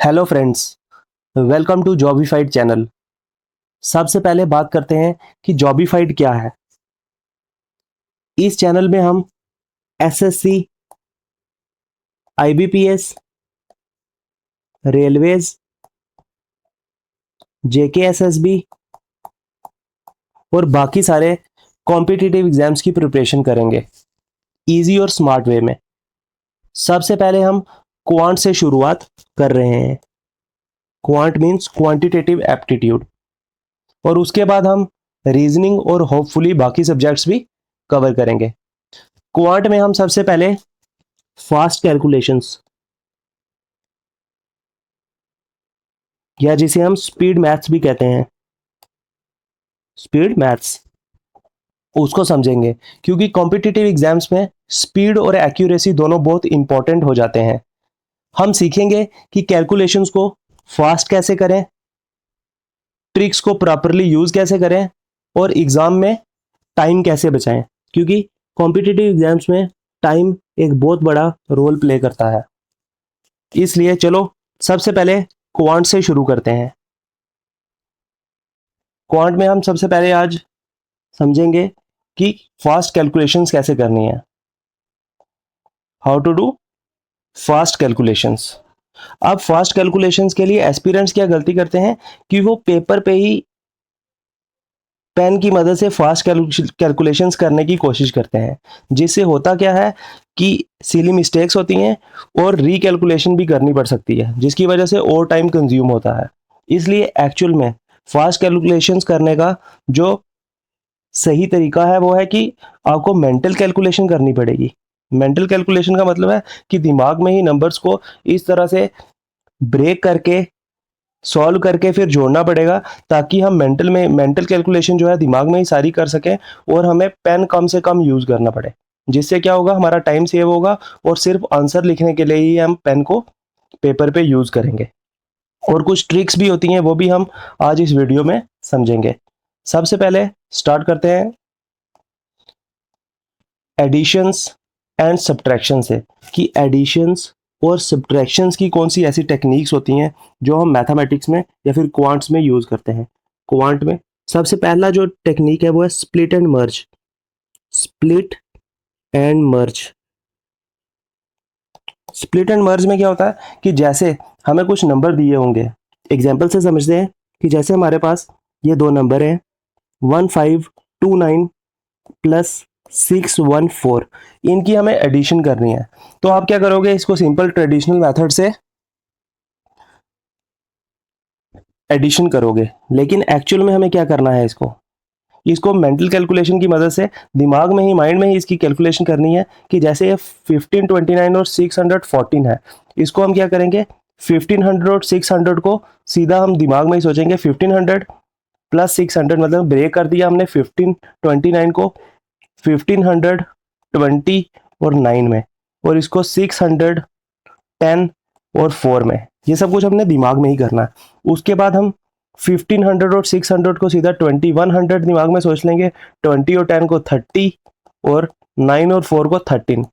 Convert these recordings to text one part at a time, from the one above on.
Hello friends, welcome to Jobified channel. सबसे पहले बात करते हैं कि जॉबिफाइड क्या है। इस चैनल में हम एसएससी, आईबीपीएस, रेलवेज, जेकेएसएसबी और बाकी सारे कॉम्पिटिटिव एग्जाम्स की प्रिपरेशन करेंगे इजी और स्मार्ट वे में। सबसे पहले हम क्वांट से शुरुआत कर रहे हैं। क्वांट मींस क्वांटिटेटिव एप्टीट्यूड, और उसके बाद हम रीजनिंग और होपफुली बाकी सब्जेक्ट्स भी कवर करेंगे। क्वांट में हम सबसे पहले फास्ट कैलकुलेशंस, या जिसे हम स्पीड मैथ्स भी कहते हैं, स्पीड मैथ्स, उसको समझेंगे। क्योंकि कॉम्पिटिटिव एग्जाम्स में स्पीड और एक्यूरेसी दोनों बहुत इंपॉर्टेंट हो जाते हैं। हम सीखेंगे कि कैलकुलेशंस को फास्ट कैसे करें, ट्रिक्स को प्रॉपरली यूज कैसे करें, और एग्जाम में टाइम कैसे बचाएं। क्योंकि कॉम्पिटिटिव एग्जाम्स में टाइम एक बहुत बड़ा रोल प्ले करता है। इसलिए चलो सबसे पहले क्वांट से शुरू करते हैं। क्वांट में हम सबसे पहले आज समझेंगे कि फास्ट कैलकुलेशंस कैसे करनी है, how to do fast calculations. अब फास्ट कैलकुलेशंस के लिए एस्पिरेंट्स क्या गलती करते हैं कि वो पेपर पे ही पेन की मदद से फास्ट कैलकुलेशंस करने की कोशिश करते हैं, जिससे होता क्या है कि सिली मिस्टेक्स होती हैं और रीकैलकुलेशन भी करनी पड़ सकती है, जिसकी वजह से और टाइम कंज्यूम होता है। इसलिए एक्चुअल में फास्ट कैलकुलेशंस करने का जो सही तरीका है वो है कि आपको मेंटल कैलकुलेशन करनी पड़ेगी। मेंटल कैलकुलेशन का मतलब है कि दिमाग में ही नंबर्स को इस तरह से ब्रेक करके सॉल्व करके फिर जोड़ना पड़ेगा, ताकि हम मेंटल कैलकुलेशन जो है दिमाग में ही सारी कर सकें और हमें पेन कम से कम यूज करना पड़े। जिससे क्या होगा, हमारा टाइम सेव होगा और सिर्फ आंसर लिखने के लिए ही हम पेन को पेपर पे यूज करेंगे। और कुछ ट्रिक्स भी होती हैं, वो भी हम आज इस वीडियो में समझेंगे। सबसे पहले स्टार्ट करते हैं एडिशंस एंड सब्ट्रैक्शन से, कि एडिशंस और सब्ट्रैक्शंस की कौन सी ऐसी टेक्निक्स होती हैं जो हम मैथमेटिक्स में या फिर क्वांट्स में यूज करते हैं। क्वांट में सबसे पहला जो टेक्निक है वो है split and merge. Split and merge, split and मर्ज में क्या होता है कि जैसे हमें कुछ नंबर दिए होंगे, एग्जाम्पल से समझते हैं कि जैसे हमारे पास ये दो नंबर हैं 1529 प्लस 614, इनकी हमें एडिशन करनी है। तो आप क्या करोगे, इसको सिंपल ट्रेडिशनल मेथड से एडिशन करोगे, लेकिन एक्चुअल में हमें क्या करना है, इसको इसको मेंटल कैलकुलेशन की मदद से दिमाग में ही, माइंड में ही इसकी कैलकुलेशन करनी है। कि जैसे ये 1529 और 614 है, इसको हम क्या करेंगे, 1500 और 600 को सीधा हम दिमाग में ही सोचेंगे 1500 प्लस 600, मतलब ब्रेक कर दिया हमने 1529 को 1520 और 9 में, और इसको 610 और 4 में। ये सब कुछ हमने दिमाग में ही करना है। उसके बाद हम 1500 और 600 को सीधा 2100 दिमाग में सोच लेंगे, 20 और 10 को 30 और 9 और 4 को 13,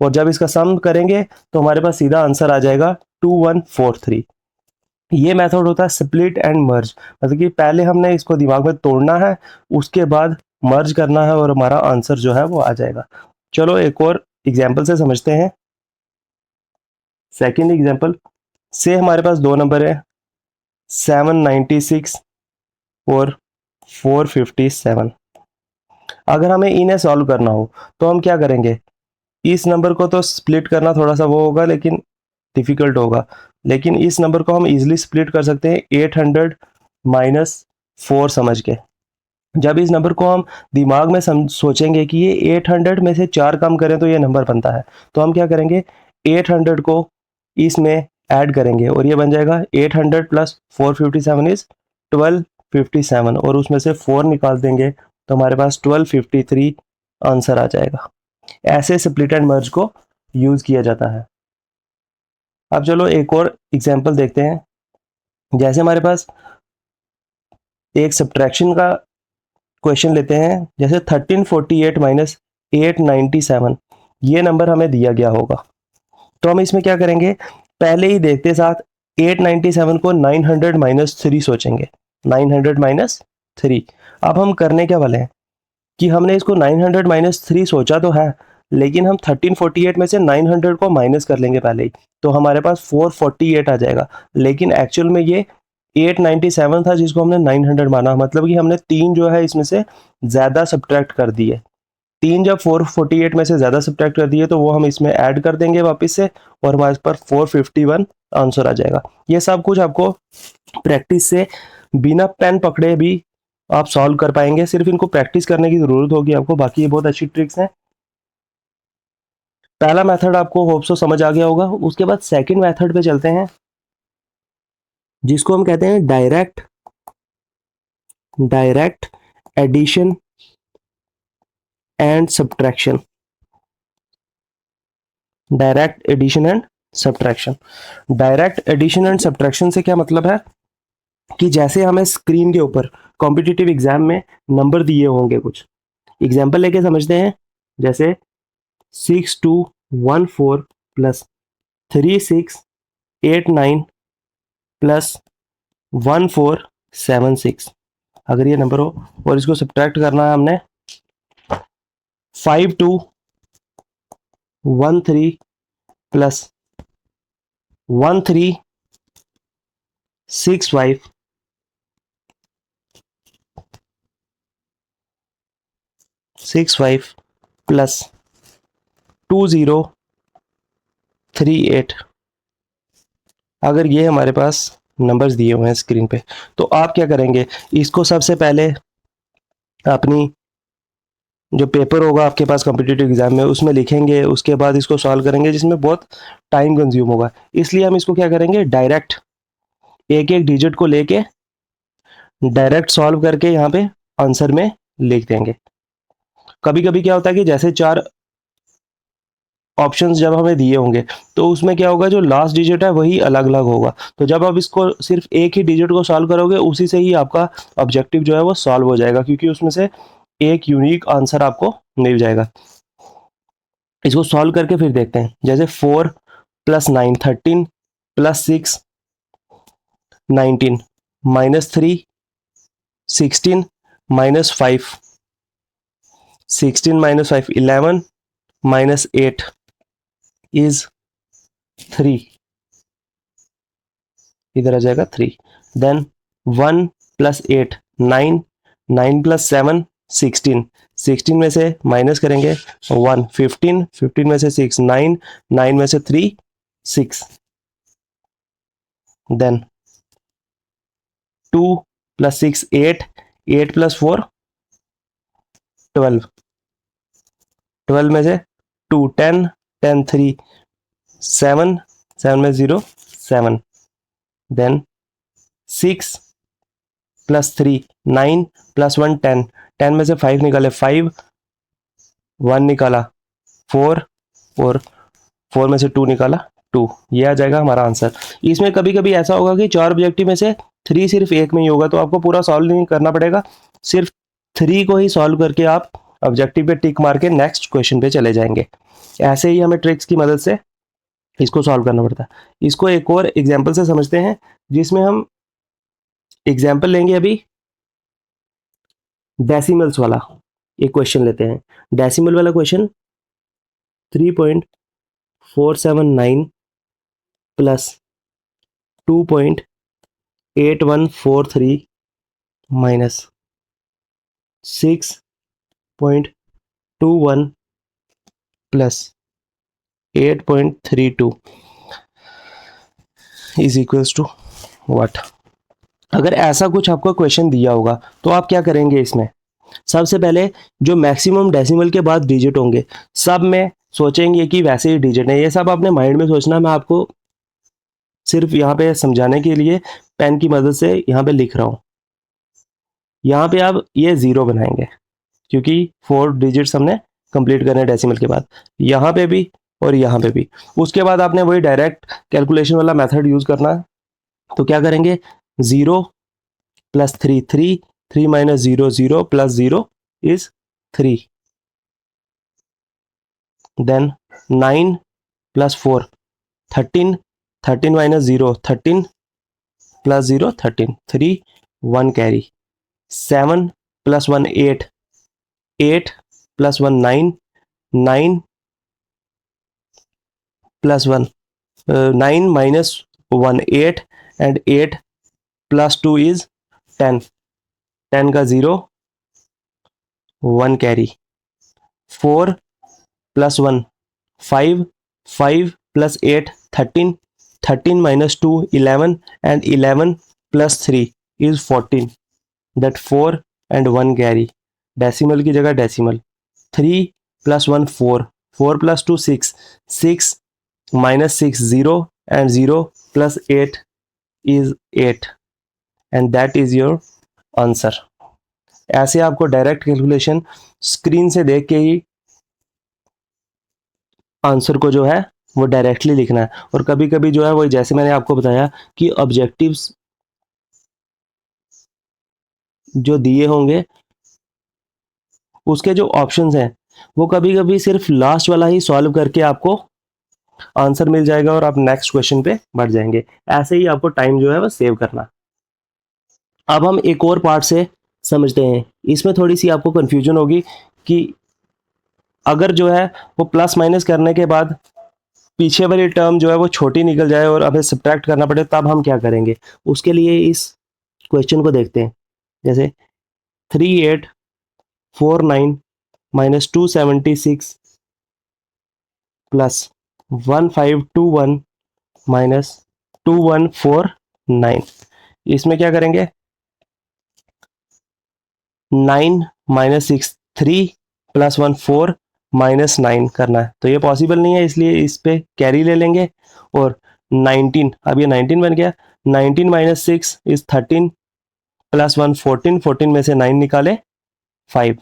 और जब इसका सम करेंगे तो हमारे पास सीधा आंसर आ जाएगा 2143। ये मेथड होता है स्प्लिट एंड मर्ज, मतलब कि पहले हमने इसको दिमाग में तोड़ना है, उसके बाद मर्ज करना है और हमारा आंसर जो है वो आ जाएगा। चलो एक और एग्जाम्पल से समझते हैं। सेकेंड एग्जाम्पल से हमारे पास दो नंबर है 796 और 457। अगर हमें इन्हें सॉल्व करना हो तो हम क्या करेंगे, इस नंबर को तो स्प्लिट करना थोड़ा सा वो होगा, लेकिन डिफिकल्ट होगा। लेकिन इस नंबर को हम इजीली स्प्लिट कर सकते हैं 800 माइनस 4 समझ के। जब इस नंबर को हम दिमाग में सोचेंगे कि ये 800 में से 4 कम करें तो ये नंबर बनता है, तो हम क्या करेंगे, 800 को इसमें ऐड करेंगे और ये बन जाएगा 800 प्लस 457 इज 1257, और उसमें से 4 निकाल देंगे तो हमारे पास 1253 आंसर आ जाएगा। ऐसे स्प्लिट एंड मर्ज को यूज किया जाता है। अब चलो एक और एग्जांपल देखते हैं। जैसे हमारे पास एक सब्ट्रैक्शन का क्वेश्चन लेते हैं, जैसे 1348 माइनस 897, ये नंबर हमें दिया गया होगा। तो हम इसमें क्या करेंगे, पहले ही देखते साथ 897 को 900 माइनस 3 सोचेंगे, 900 माइनस 3। अब हम करने क्या वाले हैं कि हमने इसको 900 माइनस 3 सोचा तो है, लेकिन हम 1348 में से 900 को माइनस कर लेंगे पहले ही, तो हमारे पास 448 आ जाएगा। लेकिन एक्चुअल में ये 897 था जिसको हमने 900 माना, मतलब कि हमने 3 जो है इसमें से ज़्यादा सब्ट्रैक्ट कर दिए। 3 जब 448 में से ज़्यादा सब्ट्रैक्ट कर दिए तो वो हम इसमें ऐड कर देंगे वापस से, और हमारे पास 451 आंसर आ जाएगा। ये सब कुछ आपको प्रैक्टिस से बिना पेन पकड़े भी आप सॉल्व कर पाएंगे, सिर्फ इनको प्रैक्टिस करने की ज़रूरत होगी आपको, बाकी ये बहुत अच्छी ट्रिक्स हैं। पहला मेथड आपको होप सो समझ आ गया होगा। उसके बाद सेकंड मेथड पे चलते हैं, जिसको हम कहते हैं direct addition and subtraction. Direct addition and subtraction. Direct addition and subtraction से क्या मतलब है कि जैसे हमें स्क्रीन के ऊपर कॉम्पिटिटिव एग्जाम में नंबर दिए होंगे, कुछ एग्जाम्पल लेके समझते हैं। जैसे 6214 प्लस 3689 प्लस 1476, अगर ये नंबर हो और इसको सब्ट्रैक्ट करना है हमने 5213 प्लस 1365 प्लस 2038, अगर ये हमारे पास नंबर्स दिए हुए हैं स्क्रीन पे, तो आप क्या करेंगे, इसको सबसे पहले अपनी जो पेपर होगा आपके पास कॉम्पिटिटिव एग्जाम में उसमें लिखेंगे, उसके बाद इसको सॉल्व करेंगे, जिसमें बहुत टाइम कंज्यूम होगा। इसलिए हम इसको क्या करेंगे, डायरेक्ट एक एक डिजिट को लेके डायरेक्ट सॉल्व करके यहाँ पे आंसर में लिख देंगे। कभी कभी क्या होता है कि जैसे 4 ऑप्शंस जब हमें दिए होंगे तो उसमें क्या होगा, जो लास्ट डिजिट है वही अलग अलग होगा, तो जब आप इसको सिर्फ एक ही डिजिट को सॉल्व करोगे उसी से ही आपका ऑब्जेक्टिव जो है वो सॉल्व हो जाएगा, क्योंकि उसमें से एक यूनिक आंसर आपको मिल जाएगा। इसको सॉल्व करके फिर देखते हैं। जैसे 4 plus 9 13 plus 6 19 minus 3 16 minus 5 16 minus 5 11 minus 8 is 3, इधर आ जाएगा 3। देन 1 प्लस 8 9 9 प्लस 7 16 16 में से माइनस करेंगे 1 15 15 में से 6 9 9 में से 3 6। देन 2 प्लस 6 8 8 प्लस 4 12 12 में से 2 10 10 3 7 7 में 0 7। देन 6 प्लस 3 9 प्लस 1 10 10 में से 5 निकाले 5 1 निकाला 4 और 4 में से 2 निकाला 2, ये आ जाएगा हमारा आंसर। इसमें कभी कभी ऐसा होगा कि 4 ऑब्जेक्टिव में से 3 सिर्फ एक में ही होगा, तो आपको पूरा सॉल्व नहीं करना पड़ेगा, सिर्फ 3 को ही सॉल्व करके आप ऑब्जेक्टिव पे टिक मार के नेक्स्ट क्वेश्चन पे चले जाएंगे। ऐसे ही हमें ट्रिक्स की मदद से इसको सॉल्व करना पड़ता है। इसको एक और एग्जाम्पल से समझते हैं, जिसमें हम एग्जाम्पल लेंगे अभी डेसिमल्स वाला एक क्वेश्चन लेते हैं। डेसिमल वाला question 3.479 plus 2.8143 minus 6.21 plus 8.32 is equals to what. अगर ऐसा कुछ आपको क्वेश्चन दिया होगा तो आप क्या करेंगे, इसमें सबसे पहले जो मैक्सिमम डेसिमल के बाद डिजिट होंगे सब में सोचेंगे कि वैसे ही डिजिट है, ये सब आपने माइंड में सोचना। मैं आपको सिर्फ यहाँ पे समझाने के लिए पेन की मदद से यहाँ पे लिख रहा हूँ। यहाँ पे आप ये 0 बनाएंगे क्योंकि 4 डिजिट्स हमने कंप्लीट करने डेसिमल के बाद, यहाँ पे भी और यहाँ पे भी। उसके बाद आपने वही डायरेक्ट कैलकुलेशन वाला मेथड यूज करना है। तो क्या करेंगे, 0 plus 3 3 3 minus 0 0 plus 0 is 3। Then 9 plus 4 13 13 minus 0 13 plus 0 13 3 1 carry 7 plus 1 8 8 plus 1 9 9 plus 1 9 minus 1 8 and 8 plus 2 is 10 10 का 0 1 carry 4 plus 1 5 5 plus 8 13 13 minus 2 11 and 11 plus 3 is 14 that 4 and 1 carry decimal की जगह decimal 3 plus 1 4 4 plus 2 6 6 minus 6 0 and 0 plus 8 is 8 and that is your answer। ऐसे आपको direct calculation screen से देख के ही answer को जो है वो डायरेक्टली लिखना है। और कभी कभी जो है वो जैसे मैंने आपको बताया कि ऑब्जेक्टिव्स जो दिए होंगे उसके जो ऑप्शंस हैं वो कभी कभी सिर्फ लास्ट वाला ही सॉल्व करके आपको आंसर मिल जाएगा और आप नेक्स्ट क्वेश्चन पे बढ़ जाएंगे। ऐसे ही आपको टाइम जो है वो सेव करना। अब हम एक और पार्ट से समझते हैं। इसमें थोड़ी सी आपको कंफ्यूजन होगी कि अगर जो है वो प्लस माइनस करने के बाद पीछे वाली टर्म जो है वो छोटी निकल जाए और हमें सब्ट्रैक्ट करना पड़े तब हम क्या करेंगे। उसके लिए इस क्वेश्चन को देखते हैं। जैसे 3849 माइनस 276 प्लस 1521 माइनस 2149। इसमें क्या करेंगे 9 माइनस 6 3 प्लस 1 4 माइनस 9 करना है। तो ये पॉसिबल नहीं है इसलिए इस पे कैरी ले लेंगे और 19 अब ये 19 बन गया। 19 माइनस 6 इज 13 प्लस 1 14 14 में से 9 निकाले 5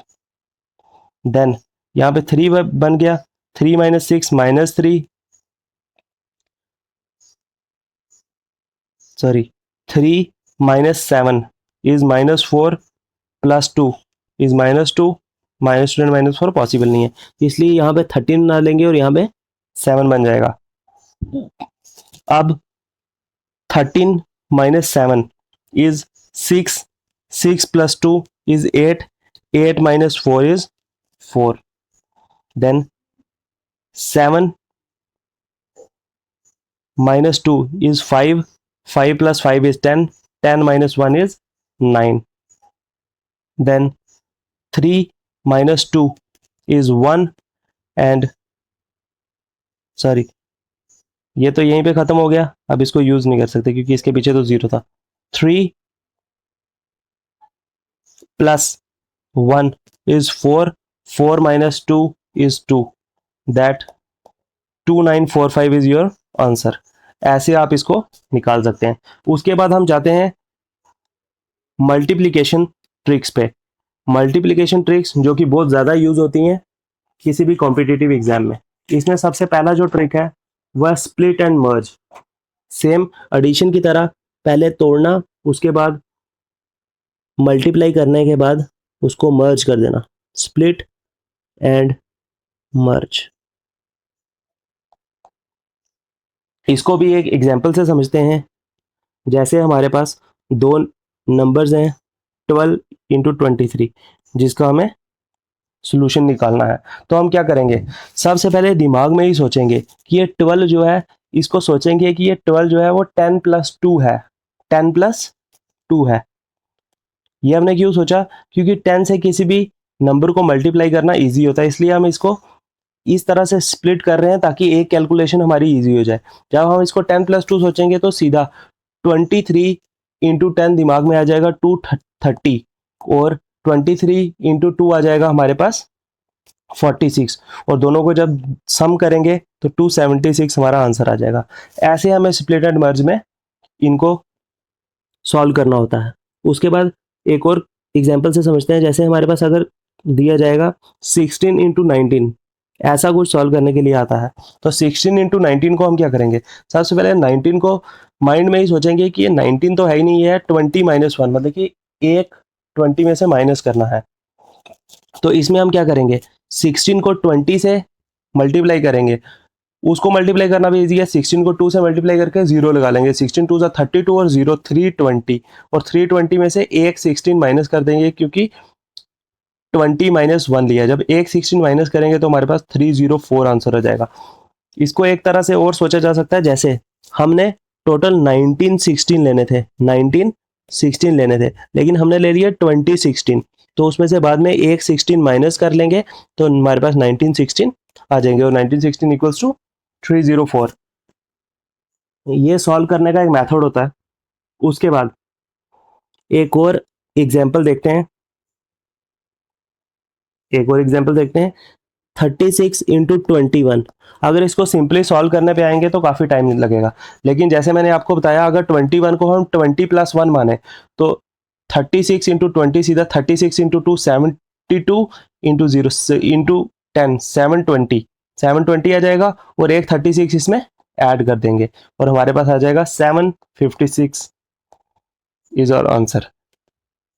देन यहाँ पे 3 बन गया। 3 minus 6 minus 3 sorry 3 minus 7 is minus 4 plus 2 is minus 2 minus 2 and minus 4 possible नहीं है इसलिए यहाँ पे 13 ना लेंगे और यहाँ पे 7 बन जाएगा। अब 13 minus 7 is 6 6 plus 2 is 8 8 minus 4 is 4 then 7 minus 2 is 5 5 plus 5 is 10 10 minus 1 is 9 then 3 minus 2 is 1 and sorry ये तो यहीं पे खत्म हो गया। अब इसको यूज नहीं कर सकते क्योंकि इसके पीछे तो 0 था। 3 plus 1 is 4 4 minus 2 is 2 that 2945 is your answer. ऐसे आप इसको निकाल सकते हैं। उसके बाद हम जाते हैं मल्टीप्लिकेशन ट्रिक्स पे। मल्टीप्लिकेशन ट्रिक्स जो कि बहुत ज़्यादा यूज होती हैं किसी भी कॉम्पिटिटिव एग्जाम में। इसमें सबसे पहला जो ट्रिक है वह split and merge. Same addition की तरह पहले तोड़ना उसके बाद मल्टीप्लाई करने के बाद उसको मर्ज कर देना। स्प्लिट एंड मर्ज। इसको भी एक एग्जांपल से समझते हैं। जैसे हमारे पास दो नंबर्स हैं 12 इंटू 23 जिसका हमें सोल्यूशन निकालना है। तो हम क्या करेंगे सबसे पहले दिमाग में ही सोचेंगे कि ये 12 जो है इसको सोचेंगे कि ये 12 जो है वो 10 प्लस 2 है 10 प्लस 2 है। ये हमने क्यों सोचा क्योंकि 10 से किसी भी नंबर को मल्टीप्लाई करना इजी होता है इसलिए हम इसको इस तरह से स्प्लिट कर रहे हैं ताकि एक कैलकुलेशन हमारी इजी हो जाए। जब हम इसको 10 प्लस 2 सोचेंगे तो सीधा 23 इंटू 10 दिमाग में आ जाएगा 230 और 23 इंटू 2 आ जाएगा हमारे पास 46 और दोनों को जब सम करेंगे तो 276 हमारा आंसर आ जाएगा। ऐसे हमें स्प्लिट एंड मर्ज में इनको सॉल्व करना होता है। उसके बाद एक और एग्जांपल से समझते हैं। जैसे हमारे पास अगर दिया जाएगा 16 इंटू 19 ऐसा कुछ सॉल्व करने के लिए आता है तो 16 इंटू 19 को हम क्या करेंगे सबसे पहले 19 को माइंड में ही सोचेंगे कि ये 19 तो है ही नहीं, ये है 20 माइनस 1 मतलब कि एक 20 में से माइनस करना है। तो इसमें हम क्या करेंगे 16 को 20 से मल्टीप्लाई करेंगे उसको मल्टीप्लाई करना भी इजी है। 16 को 2 से मल्टीप्लाई करके 0 लगा लेंगे। 16 2 32 और 0 320, और 320 में से एक 16 माइनस कर देंगे क्योंकि 20 माइनस 1 लिया। जब एक 16 माइनस करेंगे तो हमारे पास 304 आंसर आ जाएगा। इसको एक तरह से और सोचा जा सकता है, जैसे हमने टोटल 19 16 लेने थे, 19 16 लेने थे, लेकिन हमने ले लिया 20 16, तो उसमें से बाद में एक 16 माइनस कर लेंगे तो हमारे पास 19 16 आ जाएंगे, और 19 16 इक्वल्स टू 304। ये सॉल्व करने का एक मेथड होता है। उसके बाद एक और एग्जाम्पल देखते हैं, 36 इंटू 21। अगर इसको सिंपली सॉल्व करने पे आएंगे तो काफ़ी टाइम लगेगा, लेकिन जैसे मैंने आपको बताया अगर 21 को हम 20 प्लस 1 माने तो 36 इंटू 20 सीधा 36 इंटू 2 72 इंटू 0 इंटू 10 720 आ जाएगा, और एक 36 इसमें ऐड कर देंगे और हमारे पास आ जाएगा 756 इज आवर आंसर।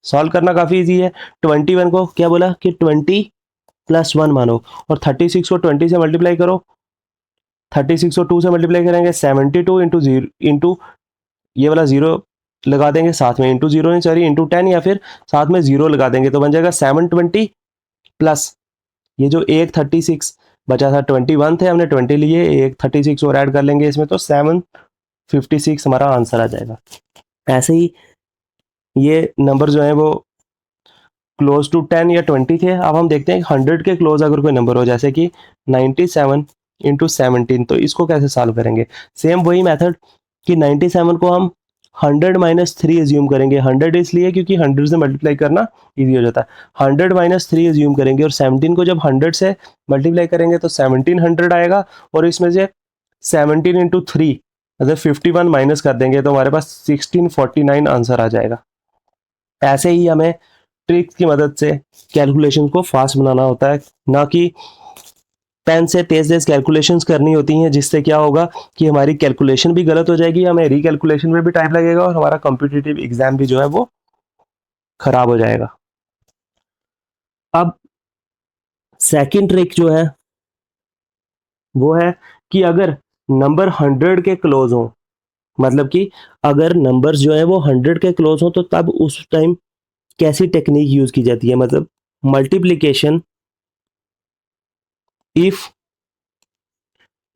सॉल्व करना काफ़ी इजी है। 21 को क्या बोला कि 20 प्लस 1 मानो, और 36 को 20 से मल्टीप्लाई करो, 36 को 2 से मल्टीप्लाई करेंगे 72 इंटू जीरो इंटू ये वाला जीरो लगा देंगे साथ में, इंटू जीरो नहीं सॉरी इंटू 10, या फिर साथ में जीरो लगा देंगे तो बन जाएगा 720 प्लस ये जो एक 36 बचा था, 21 थे हमने 20 लिए, एक 36 और ऐड कर लेंगे इसमें तो 756 हमारा आंसर आ जाएगा। ऐसे ही ये नंबर जो है वो क्लोज टू 10 या 20 थे। अब हम देखते हैं 100 के क्लोज अगर कोई नंबर हो, जैसे कि 97 इंटू 17, तो इसको कैसे सॉल्व करेंगे। सेम वही मेथड कि 97 को हम 100 माइनस 3 एज्यूम करेंगे। 100 इसलिए क्योंकि 100 से मल्टीप्लाई करना इजी हो जाता है। 100 माइनस 3 एज्यूम करेंगे, और 17 को जब 100 से मल्टीप्लाई करेंगे तो 1700 आएगा, और इसमें से 17 इंटू 3 अगर 51 माइनस कर देंगे तो हमारे पास 1649 आंसर आ जाएगा। ऐसे ही हमें ट्रिक्स की मदद से कैलकुलेशन को फास्ट बनाना होता है, ना कि पेन से तेज तेज कैलकुलेशंस करनी होती हैं, जिससे क्या होगा कि हमारी कैलकुलेशन भी गलत हो जाएगी, हमें रिकैलकुलेशन में भी टाइम लगेगा, और हमारा कॉम्पिटिटिव एग्जाम भी जो है वो खराब हो जाएगा। अब सेकंड ट्रिक जो है वो है कि अगर नंबर 100 के क्लोज हो, मतलब कि अगर नंबर्स जो है वो 100 के क्लोज हो, तो तब उस टाइम कैसी टेक्निक यूज की जाती है। मतलब multiplication if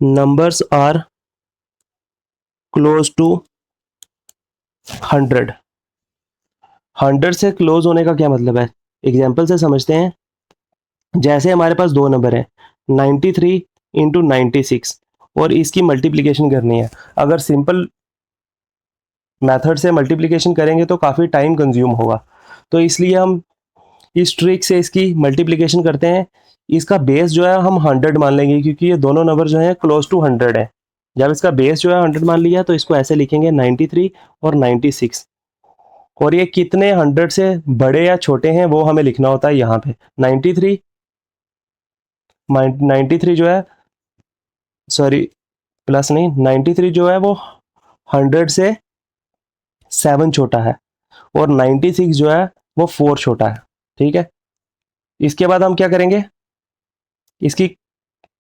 numbers are close to 100। 100 से क्लोज होने का क्या मतलब है, एग्जाम्पल से समझते हैं। जैसे हमारे पास दो नंबर है 93 इंटू 96, और इसकी मल्टीप्लिकेशन करनी है। अगर सिंपल मेथड से मल्टीप्लिकेशन करेंगे तो काफ़ी टाइम कंज्यूम होगा, तो इसलिए हम इस ट्रिक से इसकी मल्टीप्लिकेशन करते हैं। इसका बेस जो है हम 100 मान लेंगे, क्योंकि ये दोनों नंबर जो है क्लोज टू 100 है। जब इसका बेस जो है 100 मान लिया तो इसको ऐसे लिखेंगे 93 और 96, और ये कितने 100 से बड़े या छोटे हैं वो हमें लिखना होता है यहाँ पे। 93 जो है सॉरी प्लस नहीं 93 जो है वो 100 से 7 छोटा है, और 96 जो है वो 4 छोटा है। ठीक है, इसके बाद हम क्या करेंगे, इसकी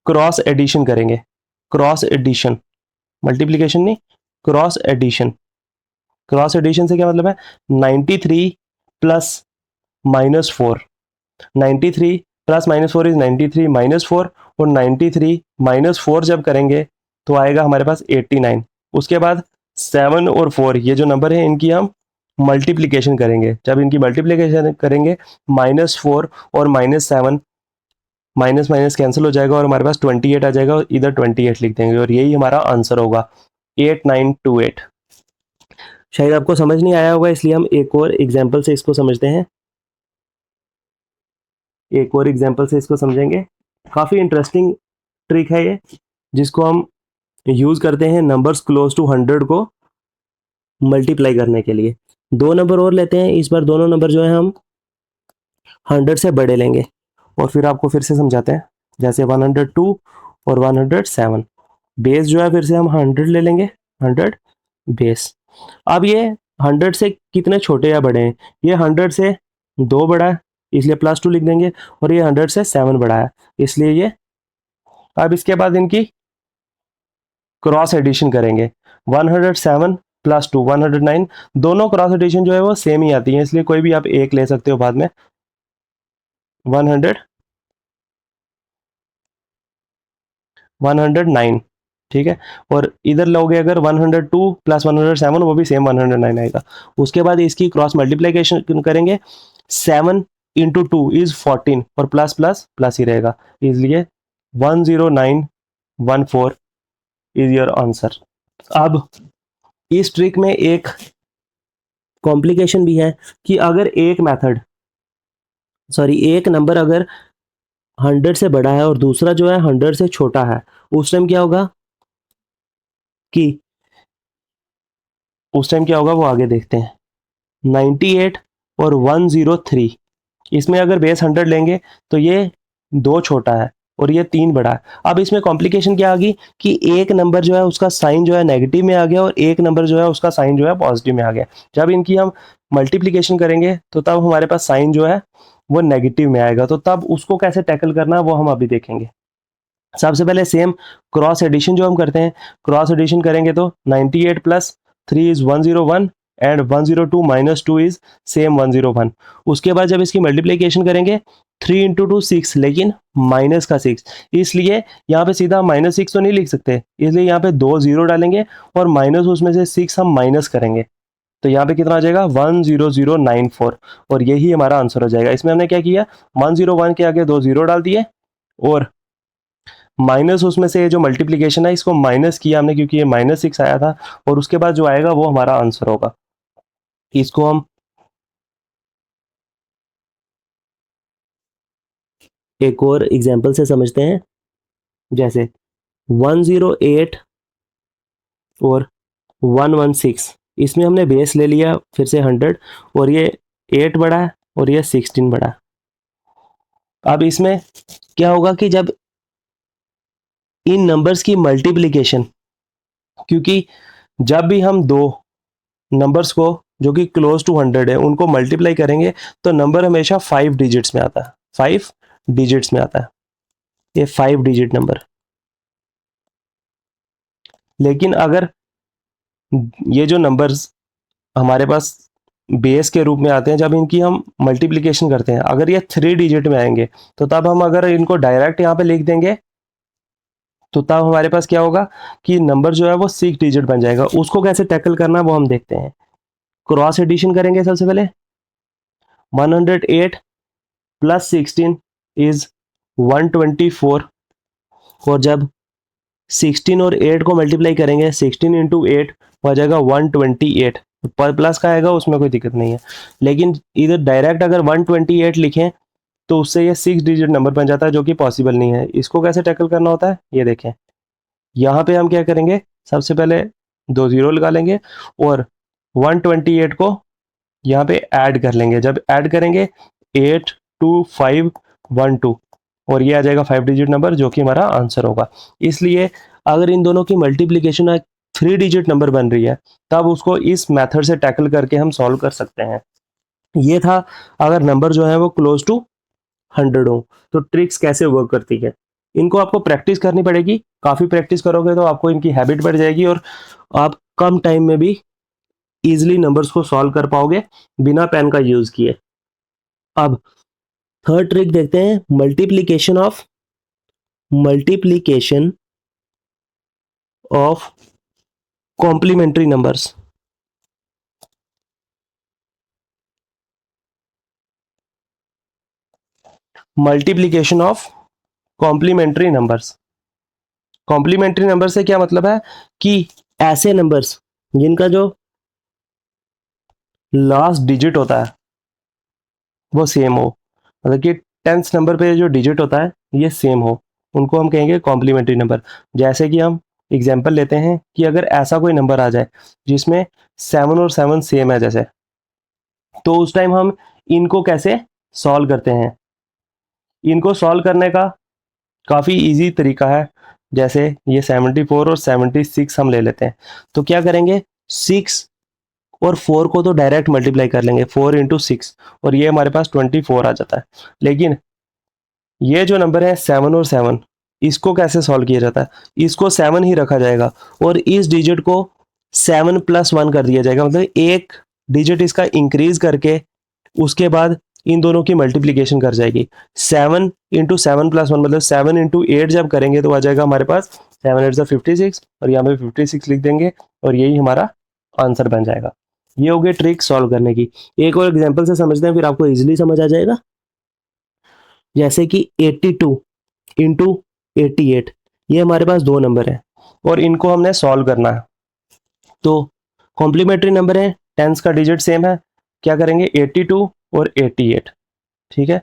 क्रॉस एडिशन करेंगे। क्रॉस एडिशन, मल्टीप्लिकेशन नहीं, क्रॉस एडिशन। क्रॉस एडिशन से क्या मतलब है, 93 plus minus 4, 93 plus minus 4 is 93 minus 4, और 93 माइनस 4 जब करेंगे तो आएगा हमारे पास 89। उसके बाद 7 और 4 ये जो नंबर है इनकी हम मल्टीप्लिकेशन करेंगे। जब इनकी मल्टीप्लिकेशन करेंगे -4 और -7 माइनस माइनस कैंसिल हो जाएगा, और हमारे पास 28 आ जाएगा, और इधर 28 लिख देंगे, और यही हमारा आंसर होगा 8928। शायद आपको समझ नहीं आया होगा, इसलिए हम एक और एग्जाम्पल से इसको समझते हैं। एक और एग्जाम्पल से इसको समझेंगे। काफ़ी इंटरेस्टिंग ट्रिक है ये, जिसको हम यूज़ करते हैं नंबर्स क्लोज टू 100 को मल्टीप्लाई करने के लिए। दो नंबर और लेते हैं, इस बार दोनों नंबर जो है हम 100 से बड़े लेंगे, और फिर आपको फिर से समझाते हैं। जैसे 102 और 107, बेस जो है फिर से हम 100 ले लेंगे, 100 बेस। अब ये 100 से कितने छोटे या बड़े हैं, ये 100 से 2 बड़ा है इसलिए +2 लिख देंगे, और ये 100 से 7 बड़ा है इसलिए ये। अब इसके बाद इनकी क्रॉस एडिशन करेंगे 107 प्लस 2 109, दोनों क्रॉस एडिशन जो है वो सेम ही आती है, इसलिए कोई भी आप एक ले सकते हो बाद में। 109, ठीक है। और इधर लोगे अगर 102 प्लस 107, वो भी सेम 109 आएगा। उसके बाद इसकी क्रॉस मल्टीप्लीकेशन करेंगे, 7 इंटू 2 इज 14, और प्लस प्लस प्लस ही रहेगा, इसलिए 10914 इज योर आंसर। अब इस ट्रिक में एक कॉम्प्लिकेशन भी है कि अगर एक नंबर अगर 100 से बड़ा है और दूसरा जो है 100 से छोटा है, उस टाइम क्या होगा कि वो आगे देखते हैं। 98 और 103, इसमें अगर बेस 100 लेंगे तो ये 2 छोटा है और ये 3 बड़ा है। अब इसमें कॉम्प्लिकेशन क्या आ गई कि एक नंबर जो है उसका साइन जो है नेगेटिव में आ गया और एक नंबर जो है उसका साइन जो है पॉजिटिव में आ गया। जब इनकी हम मल्टीप्लिकेशन करेंगे तो तब हमारे पास साइन जो है वो नेगेटिव में आएगा, तो तब उसको कैसे टैकल करना है वो हम अभी देखेंगे। सबसे पहले सेम क्रॉस एडिशन जो हम करते हैं, क्रॉस एडिशन करेंगे तो 98 plus 3 is 101 and 102 minus 2 is same 101। उसके बाद जब इसकी मल्टीप्लीकेशन करेंगे 3 इंटू 2 6, लेकिन माइनस का 6, इसलिए यहाँ पे सीधा -6 तो नहीं लिख सकते, इसलिए यहाँ पे 2 जीरो डालेंगे और माइनस उसमें से 6 हम माइनस करेंगे, तो यहाँ पे कितना आ जाएगा 10094, और यही हमारा आंसर हो जाएगा। इसमें हमने क्या किया, 101 के आगे 2 जीरो डाल दिए और माइनस उसमें से जो मल्टीप्लिकेशन है इसको माइनस किया हमने, क्योंकि ये -6 आया था, और उसके बाद जो आएगा वो हमारा आंसर होगा। इसको हम एक और एग्जांपल से समझते हैं, जैसे 108 और 116, इसमें हमने बेस ले लिया फिर से 100, और ये 8 बड़ा है और ये 16 बड़ा है। अब इसमें क्या होगा कि जब इन नंबर्स की मल्टीप्लिकेशन, क्योंकि जब भी हम दो नंबर्स को जो कि क्लोज टू 100 है उनको मल्टीप्लाई करेंगे तो नंबर हमेशा 5 डिजिट्स में आता है, 5 डिजिट्स में आता है, ये 5 डिजिट नंबर। लेकिन अगर ये जो नंबर्स हमारे पास बेस के रूप में आते हैं, जब इनकी हम मल्टीप्लिकेशन करते हैं, अगर ये 3 डिजिट में आएंगे तो तब हम अगर इनको डायरेक्ट यहाँ पे लिख देंगे तो तब हमारे पास क्या होगा कि नंबर जो है वो 6 डिजिट बन जाएगा। उसको कैसे टैकल करना है वो हम देखते हैं। क्रॉस एडिशन करेंगे सबसे पहले, 108 प्लस 16 इज 124, और जब 16 और 8 को मल्टीप्लाई करेंगे 16 इंटू 8 हो जाएगा 128, पर प्लस का आएगा उसमें कोई दिक्कत नहीं है, लेकिन इधर डायरेक्ट अगर 128 लिखें तो उससे ये 6 डिजिट नंबर बन जाता है, जो कि पॉसिबल नहीं है। इसको कैसे टैकल करना होता है ये देखें। यहाँ पे हम क्या करेंगे, सबसे पहले 2 जीरो लगा लेंगे और 128 को यहाँ पे ऐड कर लेंगे। जब ऐड करेंगे 82512, और ये आ जाएगा 5 डिजिट नंबर, जो कि हमारा आंसर होगा। इसलिए अगर इन दोनों की मल्टीप्लिकेशन 3 डिजिट नंबर बन रही है तब उसको इस मेथड से टैकल करके हम सॉल्व कर सकते हैं। ये था अगर नंबर जो है वो क्लोज टू 100 हो तो ट्रिक्स कैसे वर्क करती है। इनको आपको प्रैक्टिस करनी पड़ेगी, काफ़ी प्रैक्टिस करोगे तो आपको इनकी हैबिट बढ़ जाएगी और आप कम टाइम में भी इजीली नंबर्स को सॉल्व कर पाओगे बिना पेन का यूज किए। अब थर्ड ट्रिक देखते हैं, multiplication of complementary numbers. Multiplication of complementary numbers. Complementary number से क्या मतलब है कि ऐसे नंबर्स जिनका जो लास्ट डिजिट होता है वो सेम हो, मतलब कि 10th नंबर पे जो डिजिट होता है ये सेम हो, उनको हम कहेंगे कॉम्प्लीमेंट्री नंबर। जैसे कि हम एग्जांपल लेते हैं कि अगर ऐसा कोई नंबर आ जाए जिसमें 7 और 7 सेम है जैसे, तो उस टाइम हम इनको कैसे सॉल्व करते हैं। इनको सॉल्व करने का काफ़ी इजी तरीका है। जैसे ये 74 और 76 हम ले लेते हैं, तो क्या करेंगे, 6 और 4 को तो डायरेक्ट मल्टीप्लाई कर लेंगे, 4 इंटू 6, और ये हमारे पास 24 आ जाता है। लेकिन ये जो नंबर है 7 और 7, इसको कैसे सॉल्व किया जाता है, इसको 7 ही रखा जाएगा और इस डिजिट को 7 + 1 कर दिया जाएगा, मतलब एक डिजिट इसका इंक्रीज करके उसके बाद इन दोनों की मल्टीप्लीकेशन कर जाएगी। 7 × 7 + 1 मतलब 7 × 8 जब करेंगे तो आ जाएगा हमारे पास 7 8 56 और यहाँ पे 56 लिख देंगे और यही हमारा आंसर बन जाएगा। ये हो गई ट्रिक सॉल्व करने की। एक और एग्जांपल से समझते हैं, फिर आपको इजीली समझ आ जाएगा। जैसे कि 82 × 88, ये हमारे पास दो नंबर है और इनको हमने सॉल्व करना है। तो कॉम्प्लीमेंट्री नंबर है, टेंस का डिजिट सेम है, क्या करेंगे 82 और 88, ठीक है।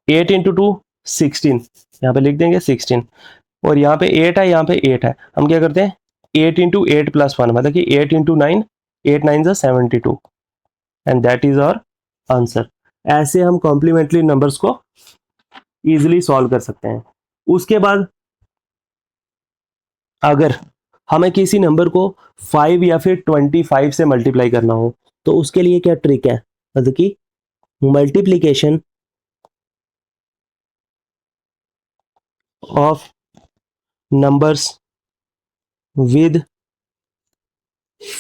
8 × 2 16, यहाँ पे लिख देंगे 16 और यहाँ पे 8 है, यहाँ पे 8 है, हम क्या करते हैं 8 × 8 + 1 मतलब कि 8 × 9, 8 9 = 72 and that is our answer. ऐसे हम कॉम्प्लीमेंट्री नंबर्स को इजीली सॉल्व कर सकते हैं। उसके बाद अगर हमें किसी नंबर को 5 या फिर 25 से मल्टीप्लाई करना हो तो उसके लिए क्या ट्रिक है, मतलब कि multiplication of numbers with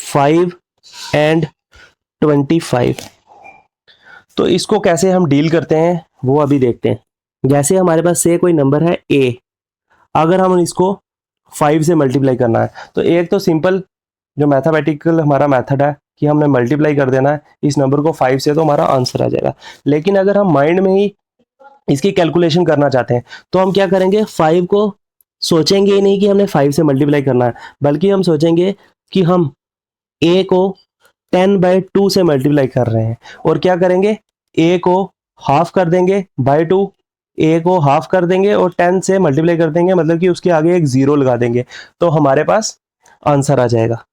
5 and 25। तो इसको कैसे हम डील करते हैं वो अभी देखते हैं। जैसे हमारे पास से कोई नंबर है a, अगर हम इसको 5 से मल्टीप्लाई करना है तो एक तो सिंपल जो मैथमेटिकल हमारा मेथड है कि हमने मल्टीप्लाई कर देना है इस नंबर को 5 से, तो हमारा आंसर आ जाएगा। लेकिन अगर हम माइंड में ही इसकी कैलकुलेशन करना चाहते हैं तो हम क्या करेंगे, 5 को सोचेंगे ही नहीं कि हमने 5 से मल्टीप्लाई करना है, बल्कि हम सोचेंगे कि हम a को 10/2 से मल्टीप्लाई कर रहे हैं और क्या करेंगे a को हाफ कर देंगे बाय 2, a को हाफ कर देंगे और 10 से मल्टीप्लाई कर देंगे, मतलब कि उसके आगे एक जीरो लगा देंगे, तो हमारे पास आंसर आ जाएगा।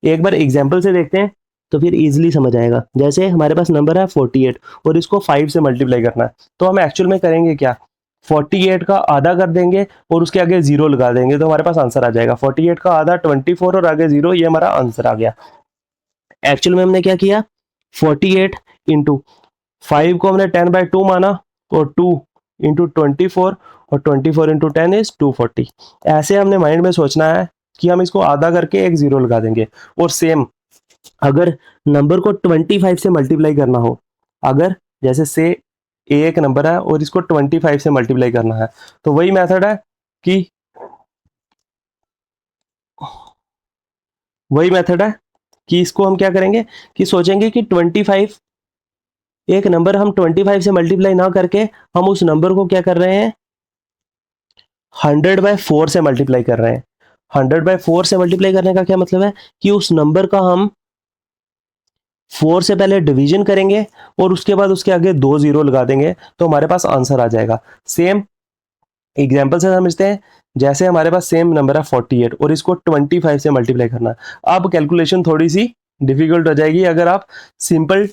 एक बार एग्जाम्पल से देखते हैं तो फिर इजीली समझ आएगा। जैसे हमारे पास नंबर है 48 और इसको 5 से मल्टीप्लाई करना है, तो हम एक्चुअल में करेंगे क्या, 48 का आधा कर देंगे और उसके आगे जीरो लगा देंगे, तो हमारे पास आंसर आ जाएगा। 48 का आधा 24 और आगे जीरो, ये हमारा आंसर आ गया। एक्चुअल में हमने क्या किया, 48 × 5 को हमने 10/2 माना और 2 × 24 और 24 × 10 इज 240। ऐसे हमने माइंड में सोचना है कि हम इसको आधा करके एक जीरो लगा देंगे। और सेम अगर नंबर को 25 से मल्टीप्लाई करना हो, अगर जैसे से एक नंबर है और इसको 25 से मल्टीप्लाई करना है, तो वही मेथड है कि इसको हम क्या करेंगे कि सोचेंगे कि 25, एक नंबर हम 25 से मल्टीप्लाई ना करके हम उस नंबर को क्या कर रहे हैं 100/4 से मल्टीप्लाई कर रहे हैं। 100/4 से मल्टीप्लाई करने का क्या मतलब है कि उस नंबर का हम 4 से पहले डिवीजन करेंगे और उसके बाद उसके आगे 2 जीरो लगा देंगे, तो हमारे पास आंसर आ जाएगा। सेम एग्जाम्पल से समझते हैं। जैसे हमारे पास सेम नंबर है 48 और इसको 25 से मल्टीप्लाई करना है। अब कैलकुलेशन थोड़ी सी डिफिकल्ट हो जाएगी अगर आप सिंपल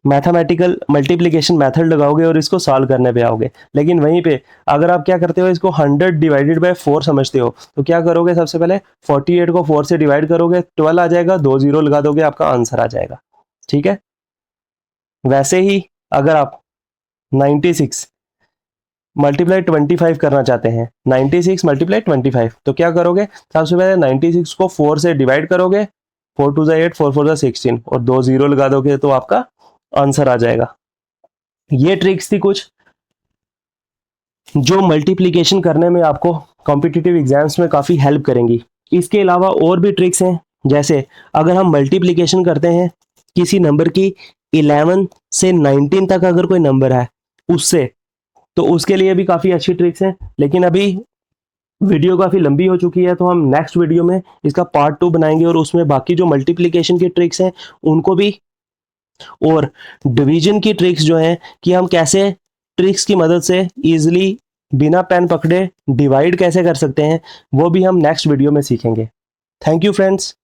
मैथमेटिकल मल्टीप्लिकेशन मेथड लगाओगे और इसको सॉल्व करने पे आओगे। लेकिन वहीं पे अगर आप क्या करते हो, इसको 100/4 समझते हो, तो क्या करोगे, सबसे पहले 48 को 4 से डिवाइड करोगे, 12 आ जाएगा, 2 जीरो लगा दोगे, आपका आंसर आ जाएगा। ठीक है। वैसे ही अगर आप 96 मल्टीप्लाई 25 करना चाहते हैं, 96 मल्टीप्लाई 25, तो क्या करोगे, सबसे पहले 96 को 4 से डिवाइड करोगे, 4 2 8, 4 4 16 और 2 जीरो लगा दोगे, तो आपका आंसर आ जाएगा। ये ट्रिक्स थी कुछ जो मल्टीप्लिकेशन करने में आपको कॉम्पिटिटिव एग्जाम्स में काफ़ी हेल्प करेंगी। इसके अलावा और भी ट्रिक्स हैं, जैसे अगर हम मल्टीप्लिकेशन करते हैं किसी नंबर की 11 से 19 तक अगर कोई नंबर है उससे, तो उसके लिए भी काफ़ी अच्छी ट्रिक्स हैं। लेकिन अभी वीडियो काफ़ी लंबी हो चुकी है, तो हम नेक्स्ट वीडियो में इसका पार्ट 2 बनाएंगे और उसमें बाकी जो मल्टीप्लिकेशन की ट्रिक्स हैं उनको भी, और डिवीजन की ट्रिक्स जो हैं कि हम कैसे ट्रिक्स की मदद से इजीली बिना पेन पकड़े डिवाइड कैसे कर सकते हैं, वो भी हम नेक्स्ट वीडियो में सीखेंगे। Thank you friends.